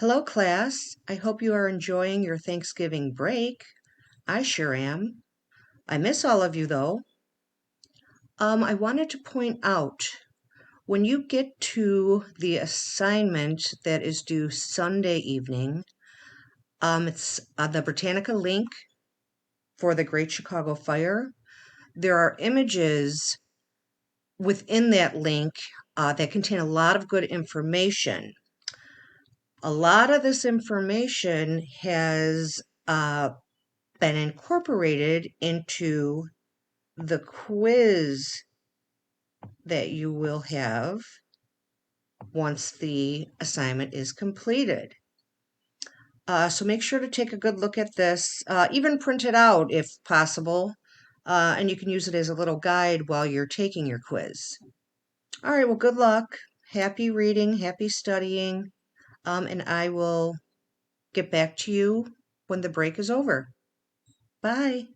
Hello, class. I hope you are enjoying your Thanksgiving break. I sure am. I miss all of you, though. I wanted to point out when you get to the assignment that is due Sunday evening, it's the Britannica link for the Great Chicago Fire. There are images within that link that contain a lot of good information. A lot of this information has been incorporated into the quiz that you will have once the assignment is completed. So make sure to take a good look at this, even print it out if possible, and you can use it as a little guide while you're taking your quiz. All right, well, good luck. Happy reading, happy studying, and I will get back to you when the break is over. Bye.